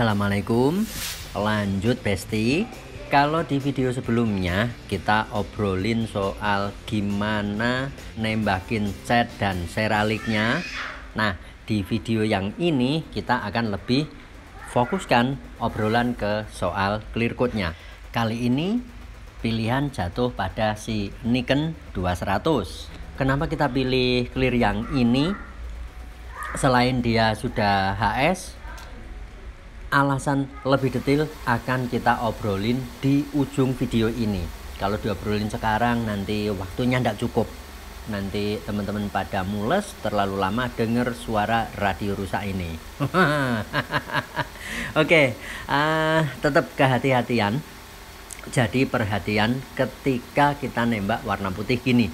Assalamualaikum. Lanjut Besti. Kalau di video sebelumnya kita obrolin soal gimana nembakin cat dan seraliknya. Nah, di video yang ini kita akan lebih fokuskan obrolan ke soal clear coat-nya. Kali ini pilihan jatuh pada si Nikon 200. Kenapa kita pilih clear yang ini? Selain dia sudah HS, alasan lebih detail akan kita obrolin di ujung video ini. Kalau diobrolin sekarang nanti waktunya tidak cukup. Nanti teman-teman pada mules terlalu lama dengar suara radio rusak ini. Oke, tetap kehati-hatian. Jadi perhatian ketika kita nembak warna putih gini.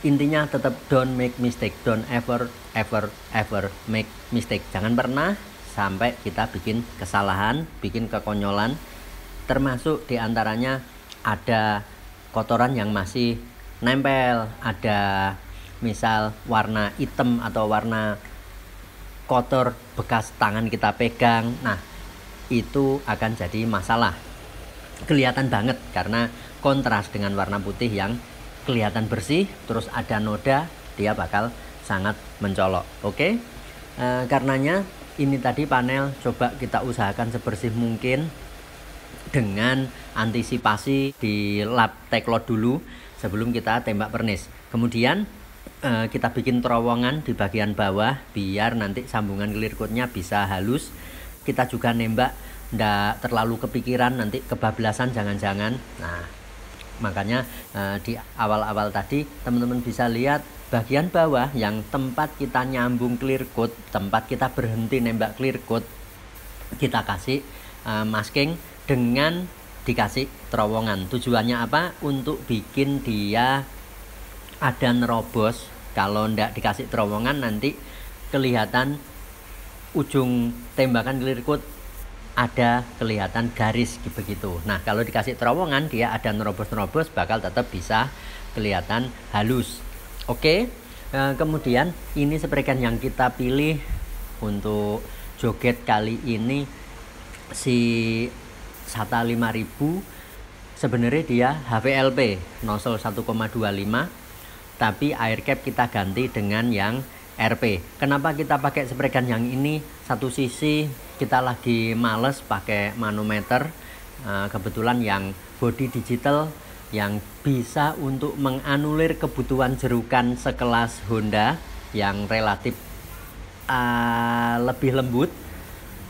Intinya tetap don't make mistake, don't ever make mistake. Jangan pernah sampai kita bikin kesalahan, bikin kekonyolan, termasuk diantaranya ada kotoran yang masih nempel, ada misal warna hitam atau warna kotor bekas tangan kita pegang. Nah, itu akan jadi masalah. Kelihatan banget karena kontras dengan warna putih yang kelihatan bersih, terus ada noda, dia bakal sangat mencolok. Oke? Karenanya ini tadi panel coba kita usahakan sebersih mungkin dengan antisipasi di lap teklot dulu sebelum kita tembak pernis. Kemudian kita bikin terowongan di bagian bawah biar nanti sambungan clear coat-nya bisa halus. Kita juga nembak ndak terlalu kepikiran nanti kebablasan jangan-jangan. Nah, makanya di awal-awal tadi teman-teman bisa lihat bagian bawah yang tempat kita nyambung clear coat, tempat kita berhenti nembak clear coat, kita kasih masking dengan dikasih terowongan. Tujuannya apa? Untuk bikin dia ada nerobos. Kalau ndak dikasih terowongan nanti kelihatan ujung tembakan clear coat ada kelihatan garis begitu. Nah, kalau dikasih terowongan dia ada nerobos-nerobos, bakal tetap bisa kelihatan halus. Oke, kemudian ini spray-can yang kita pilih untuk joget kali ini si Sata 5000. Sebenarnya dia HVLP nozzle 1,25, tapi air cap kita ganti dengan yang RP. Kenapa kita pakai spray-can yang ini? Satu sisi kita lagi males pakai manometer, kebetulan yang body digital yang bisa untuk menganulir kebutuhan jerukan sekelas Honda yang relatif lebih lembut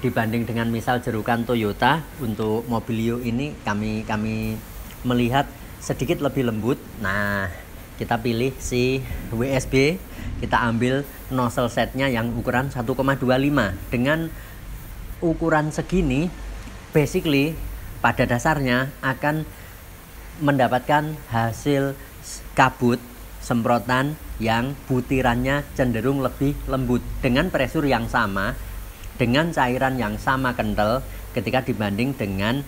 dibanding dengan misal jerukan Toyota. Untuk Mobilio ini kami melihat sedikit lebih lembut. Nah, kita pilih si WSB, kita ambil nozzle setnya yang ukuran 1,25. Dengan ukuran segini basically pada dasarnya akan mendapatkan hasil kabut semprotan yang butirannya cenderung lebih lembut dengan pressure yang sama, dengan cairan yang sama kental ketika dibanding dengan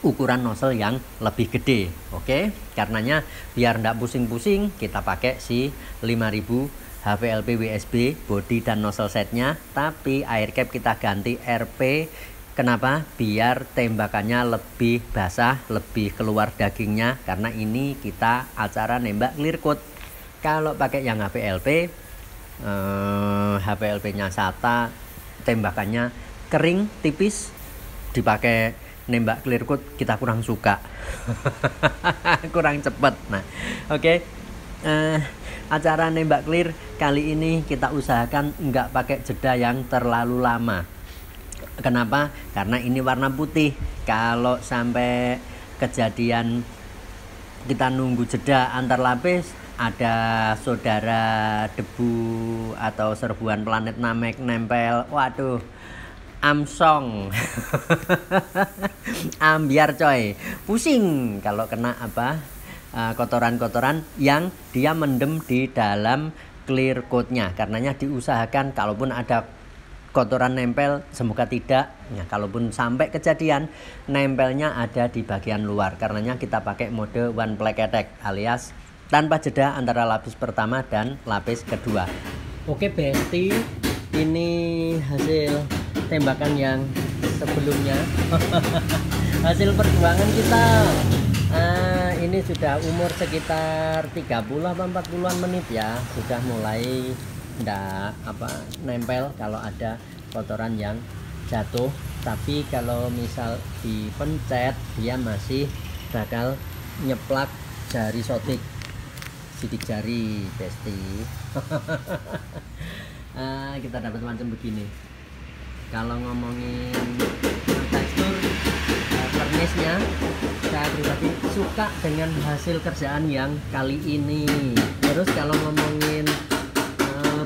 ukuran nozzle yang lebih gede. Oke, karenanya biar ndak pusing-pusing kita pakai si 5000 HVLP WSB body dan nozzle setnya, tapi air cap kita ganti RP. Kenapa? Biar tembakannya lebih basah, lebih keluar dagingnya, karena ini kita acara nembak clear coat. Kalau pakai yang HVLP, HVLP-nya Sata, tembakannya kering, tipis, dipakai nembak clear coat kita kurang suka. Kurang cepet. Nah, oke. Acara nembak clear kali ini kita usahakan nggak pakai jeda yang terlalu lama. Kenapa? Karena ini warna putih. Kalau sampai kejadian kita nunggu jeda antar lapis, ada saudara debu atau serbuan planet Namek nempel, waduh, amsong. Ambiar coy, pusing kalau kena kotoran-kotoran yang dia mendem di dalam clear coat-nya. Karenanya diusahakan kalaupun ada kotoran nempel, semoga tidak. Nah, kalaupun sampai kejadian nempelnya ada di bagian luar, karenanya kita pakai mode one flag attack alias tanpa jeda antara lapis pertama dan lapis kedua. Oke Besti, ini hasil tembakan yang sebelumnya. Hasil perjuangan kita ini sudah umur sekitar 30 atau 40-an menit ya, sudah mulai ndak nempel kalau ada kotoran yang jatuh. Tapi kalau misal dipencet dia masih bakal nyeplak jari sidik jari Besti. Kita dapat macam begini. Kalau ngomongin tekstur pernisnya, saya pribadi suka dengan hasil kerjaan yang kali ini. Terus kalau ngomongin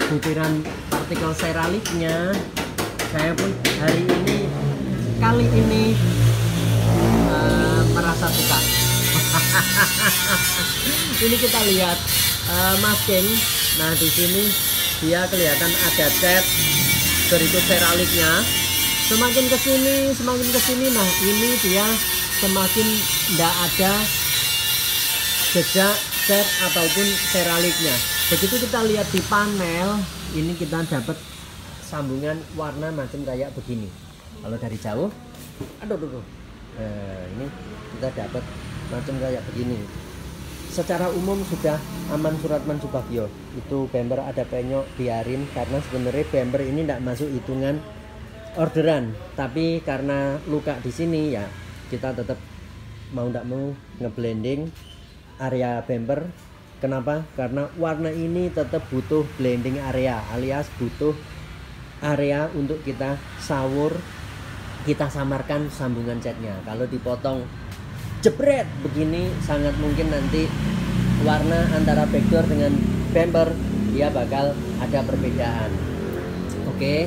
butiran partikel seraliknya, saya pun kali ini merasa suka. Ini kita lihat masking. Nah, di sini dia kelihatan ada cat berikut seraliknya. Semakin ke sini, nah ini dia semakin tidak ada jejak cat ataupun seraliknya. Begitu kita lihat di panel, ini kita dapat sambungan warna macam kayak begini. Kalau dari jauh, ini kita dapat macam kayak begini. Secara umum sudah aman Suratman Subagio. Itu bemper ada penyok biarin, karena sebenarnya bemper ini tidak masuk hitungan orderan. Tapi karena luka di sini ya, kita tetap mau tidak mau ngeblending area bemper. Kenapa? Karena warna ini tetap butuh blending area, alias butuh area untuk kita kita samarkan sambungan catnya. Kalau dipotong jebret begini, sangat mungkin nanti warna antara backdoor dengan bumper dia bakal ada perbedaan. Oke,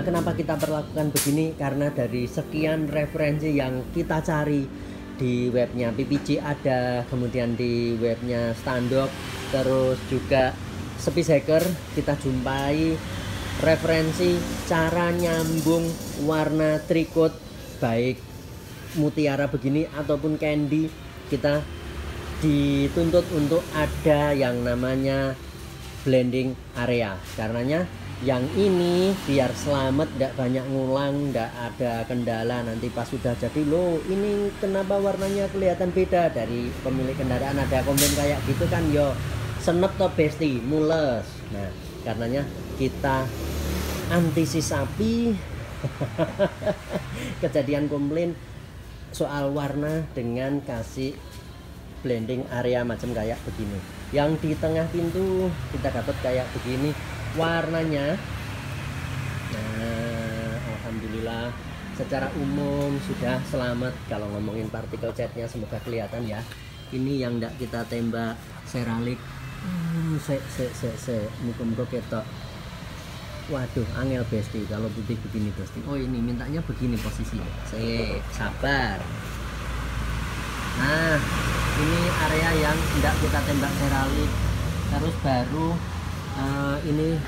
kenapa kita perlakukan begini? Karena dari sekian referensi yang kita cari di webnya PPG ada, kemudian di webnya Standok, terus juga Speed Hacker, kita jumpai referensi cara nyambung warna tricot baik mutiara begini ataupun candy. Kita dituntut untuk ada yang namanya blending area. Karenanya yang ini biar selamat, tidak banyak ngulang, tidak ada kendala. Nanti pas sudah jadi, loh ini kenapa warnanya kelihatan beda dari pemilik kendaraan, ada komplain kayak gitu kan, yo senep toh Besti, mules. Nah, karenanya kita antisipapi kejadian komplain soal warna dengan kasih blending area macam kayak begini. Yang di tengah pintu kita dapat kayak begini warnanya. Nah, alhamdulillah secara umum sudah selamat. Kalau ngomongin partikel catnya semoga kelihatan ya. Ini yang tidak kita tembak seralik. Muka-muka ketok. Waduh, angel Besti kalau putih begini Besti. Oh, ini mintanya begini posisinya. Sabar. Nah, ini area yang tidak kita tembak seralik. Terus baru ini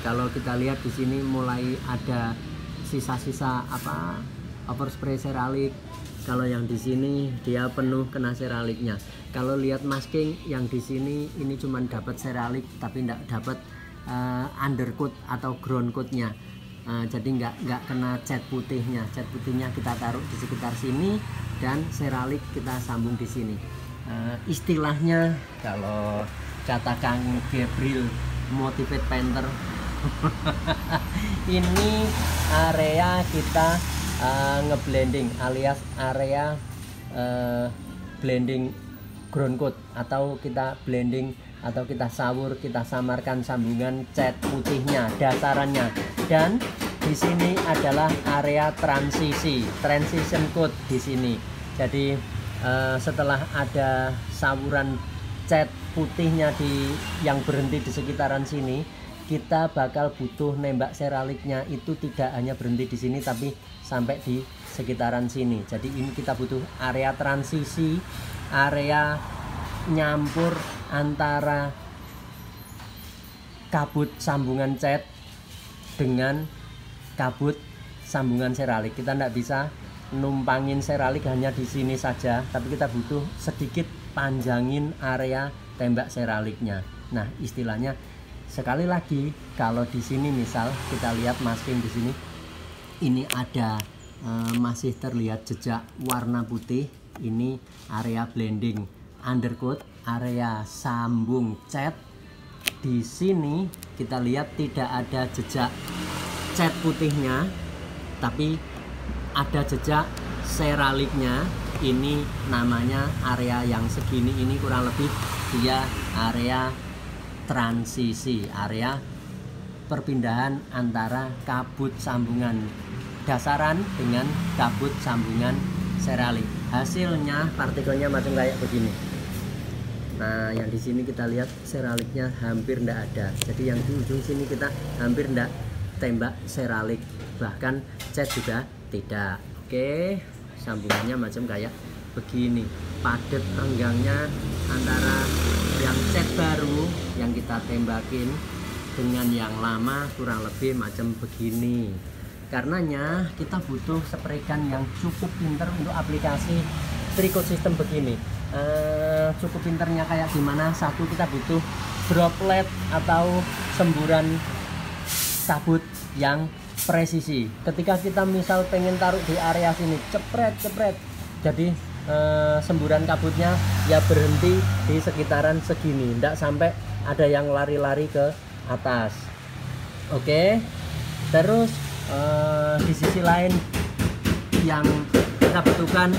kalau kita lihat di sini mulai ada sisa-sisa overspray seralik. Kalau yang di sini dia penuh kena seraliknya. Kalau lihat masking yang di sini ini cuma dapat seralik tapi tidak dapat undercoat atau ground coatnya. Jadi nggak kena cat putihnya. Cat putihnya kita taruh di sekitar sini dan seralik kita sambung di sini. Istilahnya kalau kata Kang Gabriel Motivate Painter ini area kita ngeblending alias area blending ground coat, atau kita blending atau kita kita samarkan sambungan cat putihnya, dasarannya. Dan di sini adalah area transition coat di sini. Jadi setelah ada saluran cat putihnya yang berhenti di sekitaran sini, kita bakal butuh nembak seraliknya itu tidak hanya berhenti di sini tapi sampai di sekitaran sini. Jadi ini kita butuh area transisi, area nyampur antara kabut sambungan cat dengan kabut sambungan seralik. Kita tidak bisa numpangin seralik hanya di sini saja, tapi kita butuh sedikit panjangin area tembak seraliknya. Nah, istilahnya sekali lagi, kalau di sini misal kita lihat masking di sini, ini ada masih terlihat jejak warna putih. Ini area blending undercoat, area sambung cat. Di sini kita lihat tidak ada jejak cat putihnya, tapi ada jejak seraliknya. Ini namanya area yang segini ini kurang lebih dia area transisi, area perpindahan antara kabut sambungan dasaran dengan kabut sambungan seralik. Hasilnya partikelnya macam kayak begini. Nah, yang di sini kita lihat seraliknya hampir tidak ada. Jadi yang di ujung sini kita hampir tidak tembak seralik, bahkan cat juga tidak. Oke, sambungannya macam kayak begini. Padat tenggangnya antara yang cat baru yang kita tembakin dengan yang lama kurang lebih macam begini. Karenanya kita butuh spray gun yang cukup pinter untuk aplikasi tricot system begini. Cukup pinternya kayak gimana? Satu, kita butuh droplet atau semburan kabut yang presisi. Ketika kita misal pengen taruh di area sini, cepret, jadi semburan kabutnya ya berhenti di sekitaran segini, tidak sampai ada yang lari-lari ke atas. Oke, terus di sisi lain yang kita butuhkan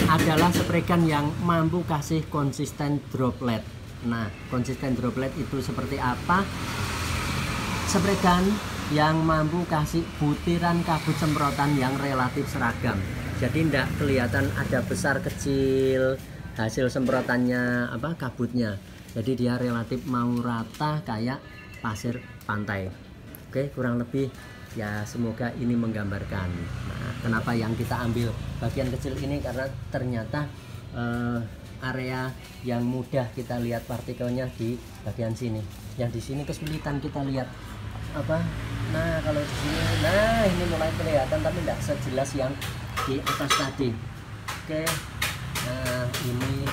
adalah spray gun yang mampu kasih konsisten droplet. Nah, konsisten droplet itu seperti apa? Spray gun yang mampu kasih butiran kabut semprotan yang relatif seragam. Jadi tidak kelihatan ada besar kecil hasil semprotannya kabutnya. Jadi dia relatif mau rata kayak pasir pantai. Oke, kurang lebih ya, semoga ini menggambarkan. Nah, kenapa yang kita ambil bagian kecil ini, karena ternyata area yang mudah kita lihat partikelnya di bagian sini. Yang di sini kesulitan kita lihat nah kalau di sini, nah ini mulai kelihatan tapi tidak sejelas yang di atas tadi. Oke, nah ini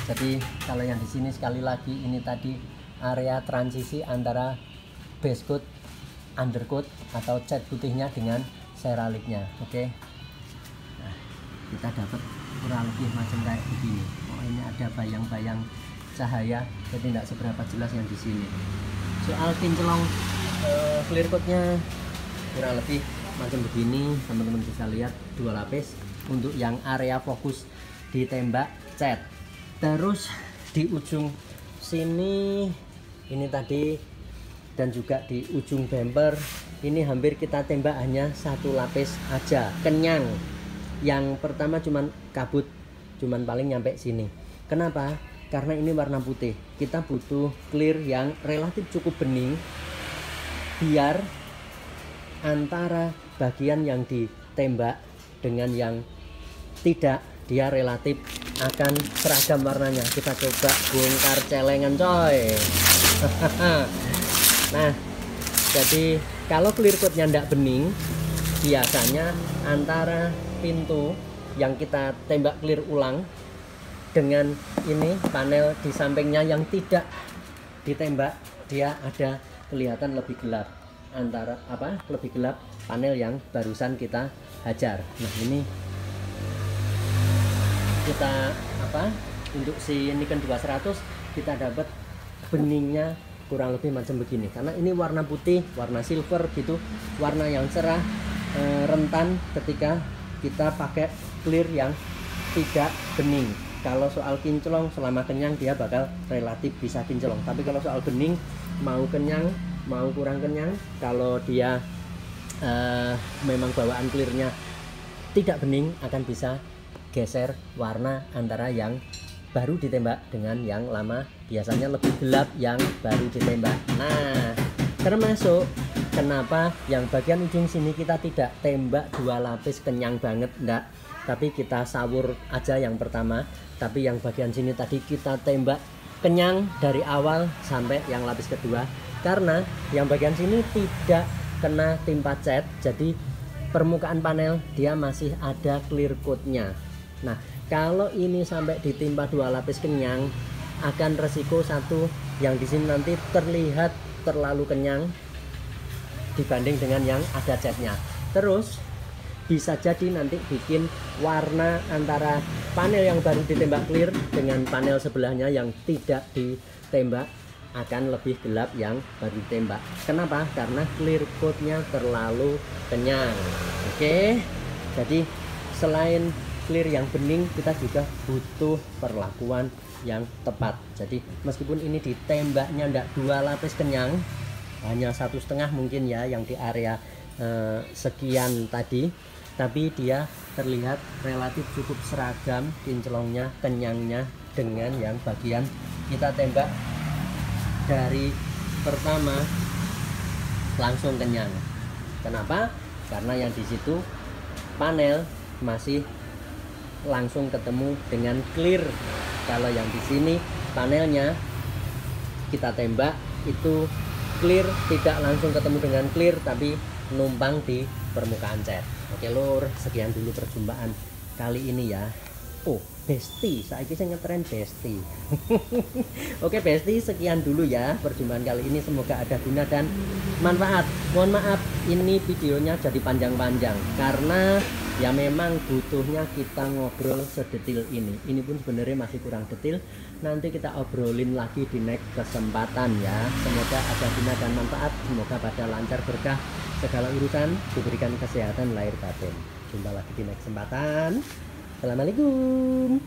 jadi kalau yang di sini sekali lagi ini tadi area transisi antara base coat, undercoat atau cat putihnya dengan seraliknya. Oke, nah kita dapat kurang lebih macam kayak begini. Oh, ini ada bayang-bayang cahaya, jadi tidak seberapa jelas yang di sini. Soal kincelong clear coatnya kurang lebih macam begini, teman-teman bisa lihat 2 lapis untuk yang area fokus ditembak cat. Terus di ujung sini ini tadi dan juga di ujung bumper ini hampir kita tembak hanya 1 lapis aja, kenyang. Yang pertama cuman kabut, cuman paling nyampe sini. Kenapa? Karena ini warna putih, kita butuh clear yang relatif cukup bening biar antara bagian yang ditembak dengan yang tidak dia relatif akan seragam warnanya. Kita coba bongkar celengan coy. Nah, jadi kalau clear coatnya tidak bening, biasanya antara pintu yang kita tembak clear ulang dengan ini panel di sampingnya yang tidak ditembak, dia ada kelihatan lebih gelap, antara lebih gelap panel yang barusan kita hajar. Nah, ini kita untuk si Nikon 200 kita dapat beningnya kurang lebih macam begini, karena ini warna putih, warna silver gitu, warna yang cerah, rentan ketika kita pakai clear yang tidak bening. Kalau soal kinclong selama kenyang dia bakal relatif bisa kinclong, tapi kalau soal bening mau kenyang mau kurang kenyang, kalau dia memang bawaan clearnya tidak bening akan bisa geser warna antara yang baru ditembak dengan yang lama, biasanya lebih gelap yang baru ditembak. Nah, termasuk kenapa yang bagian ujung sini kita tidak tembak 2 lapis kenyang banget, enggak, tapi kita sawur aja yang pertama. Tapi yang bagian sini tadi kita tembak kenyang dari awal sampai yang lapis kedua, karena yang bagian sini tidak kena timpa cat, jadi permukaan panel dia masih ada clear coatnya. Nah, kalau ini sampai ditimpa 2 lapis kenyang, akan resiko satu, yang di sini nanti terlihat terlalu kenyang dibanding dengan yang ada catnya. Terus bisa jadi nanti bikin warna antara panel yang baru ditembak clear dengan panel sebelahnya yang tidak ditembak akan lebih gelap yang baru ditembak. Kenapa? Karena clear coatnya terlalu kenyang. Oke, jadi selain clear yang bening, kita juga butuh perlakuan yang tepat. Jadi meskipun ini ditembaknya ndak 2 lapis kenyang, hanya 1,5 mungkin ya yang di area sekian tadi, tapi dia terlihat relatif cukup seragam kinclongnya, kenyangnya dengan yang bagian kita tembak dari pertama langsung kenyang. Kenapa? Karena yang di situ panel masih langsung ketemu dengan clear. Kalau yang di sini panelnya kita tembak itu clear, tidak langsung ketemu dengan clear tapi numpang di permukaan cat. Oke lur, sekian dulu perjumpaan kali ini ya. Oh Besti, saya kisah ngetren Besti. Oke Besti, sekian dulu ya perjumpaan kali ini, semoga ada guna dan manfaat. Mohon maaf ini videonya jadi panjang-panjang karena ya memang butuhnya kita ngobrol sedetil ini. Ini pun sebenarnya masih kurang detil, nanti kita obrolin lagi di next kesempatan ya. Semoga ada guna dan manfaat, semoga pada lancar berkah segala urusan, diberikan kesehatan lahir batin. Jumpa lagi di next kesempatan. Assalamualaikum.